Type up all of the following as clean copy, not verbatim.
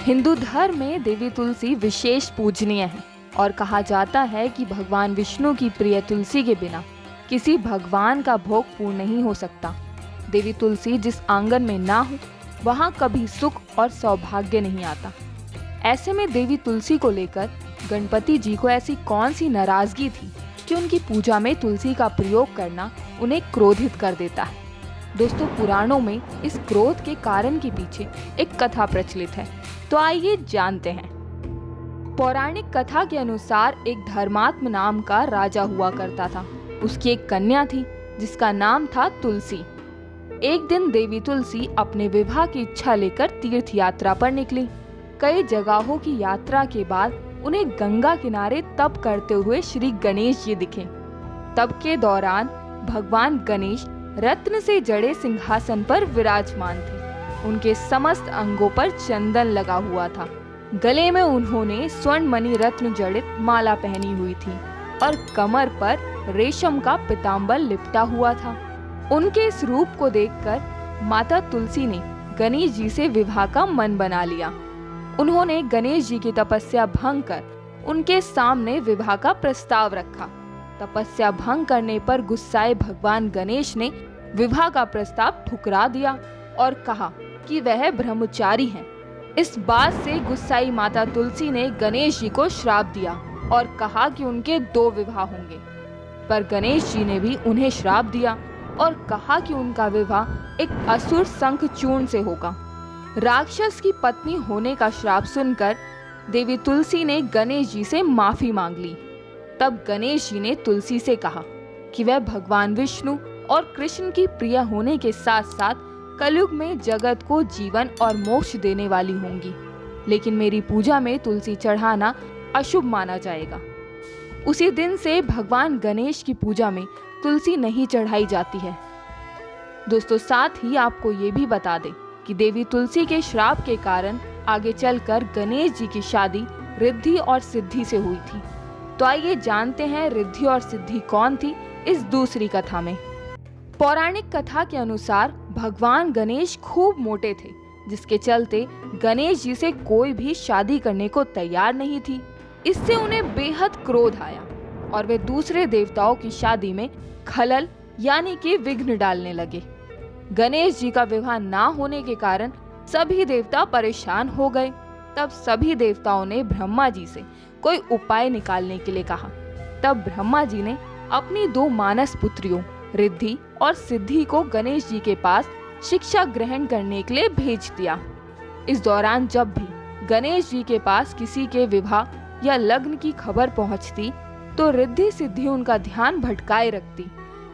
हिंदू धर्म में देवी तुलसी विशेष पूजनीय है और कहा जाता है कि भगवान विष्णु की प्रिय तुलसी के बिना किसी भगवान का भोग पूर्ण नहीं हो सकता। देवी तुलसी जिस आंगन में ना हो वहाँ कभी सुख और सौभाग्य नहीं आता। ऐसे में देवी तुलसी को लेकर गणपति जी को ऐसी कौन सी नाराजगी थी कि उनकी पूजा में तुलसी का प्रयोग करना उन्हें क्रोधित कर देता है। दोस्तों, पुराणों में इस क्रोध के कारण के पीछे एक कथा प्रचलित है, तो आइए जानते हैं। पौराणिक कथा के अनुसार एक धर्मात्म नाम का राजा हुआ करता था। उसकी एक कन्या थी जिसका नाम था तुलसी। एक दिन देवी तुलसी अपने विवाह की इच्छा लेकर तीर्थ यात्रा पर निकली। कई जगहों की यात्रा के बाद उन्हें गंगा किनारे तप करते हुए श्री गणेश जी दिखे। तप के दौरान भगवान गणेश रत्न से जड़े सिंहासन पर विराजमान थे। उनके समस्त अंगों पर चंदन लगा हुआ था। गले में उन्होंने स्वर्ण मणि रत्न जड़ित माला पहनी हुई थी और कमर पर रेशम का पीताम्बर लिपटा हुआ था। उनके इस रूप को देखकर माता तुलसी ने गणेश जी से विवाह का मन बना लिया। उन्होंने गणेश जी की तपस्या भंग कर उनके सामने विवाह का प्रस्ताव रखा। तपस्या भंग करने पर गुस्साए भगवान गणेश ने विवाह का प्रस्ताव ठुकरा दिया और कहा कि वह ब्रह्मचारी हैं। इस बात से गुस्साई माता तुलसी ने गणेश जी को श्राप दिया और कहा कि उनके 2 विवाह होंगे। पर गणेश जी ने भी उन्हें श्राप दिया और कहा कि उनका विवाह एक असुर शंखचूर्ण से होगा। राक्षस की पत्नी होने का श्राप सुनकर देवी तुलसी ने गणेश जी से माफी मांग ली। तब गणेश जी ने तुलसी से कहा कि वह भगवान विष्णु और कृष्ण की प्रिय होने के साथ साथ कलयुग में जगत को जीवन और मोक्ष देने वाली होंगी, लेकिन मेरी पूजा में तुलसी चढ़ाना अशुभ माना जाएगा। उसी दिन से भगवान गणेश की पूजा में तुलसी नहीं चढ़ाई जाती है। दोस्तों, साथ ही आपको ये भी बता दें कि देवी तुलसी के श्राप के कारण आगे चलकर गणेश जी की शादी रिद्धि और सिद्धि से हुई थी। तो आइए जानते हैं रिद्धि और सिद्धि कौन थी इस दूसरी कथा में। पौराणिक कथा के अनुसार भगवान गणेश खूब मोटे थे, जिसके चलते गणेश जी से कोई भी शादी करने को तैयार नहीं थी। इससे उन्हें बेहद क्रोध आया और वे दूसरे देवताओं की शादी में खलल यानी कि विघ्न डालने लगे। गणेश जी का विवाह ना होने के कारण सभी देवता परेशान हो गए। तब सभी देवताओं ने ब्रह्मा जी से कोई उपाय निकालने के लिए कहा। तब ब्रह्मा जी ने अपनी 2 मानस पुत्रियों रिद्धि और सिद्धि को गणेश जी के पास शिक्षा ग्रहण करने के लिए भेज दिया। इस दौरान जब भी गणेश जी के पास किसी के विवाह या लग्न की खबर पहुंचती तो रिद्धि सिद्धि उनका ध्यान भटकाए रखती,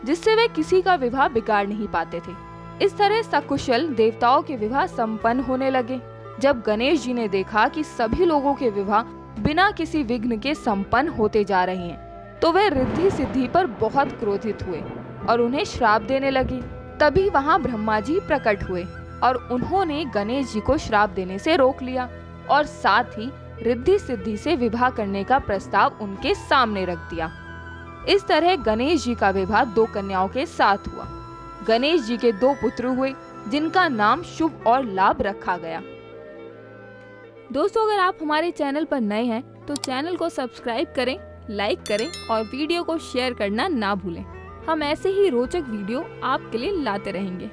जिससे वे किसी का विवाह बिगाड़ नहीं पाते थे। इस तरह सकुशल देवताओं के विवाह संपन्न होने लगे। जब गणेश जी ने देखा कि सभी लोगों के विवाह बिना किसी विघ्न के संपन्न होते जा रहे हैं, तो वे रिद्धि सिद्धि पर बहुत क्रोधित हुए और उन्हें श्राप देने लगे। तभी वहां ब्रह्मा जी प्रकट हुए और उन्होंने गणेश जी को श्राप देने से रोक लिया और साथ ही रिद्धि सिद्धि से विवाह करने का प्रस्ताव उनके सामने रख दिया। इस तरह गणेश जी का विवाह 2 कन्याओं के साथ हुआ। गणेश जी के 2 पुत्र हुए जिनका नाम शुभ और लाभ रखा गया। दोस्तों, अगर आप हमारे चैनल पर नए हैं तो चैनल को सब्सक्राइब करें, लाइक करें और वीडियो को शेयर करना ना भूलें। हम ऐसे ही रोचक वीडियो आपके लिए लाते रहेंगे।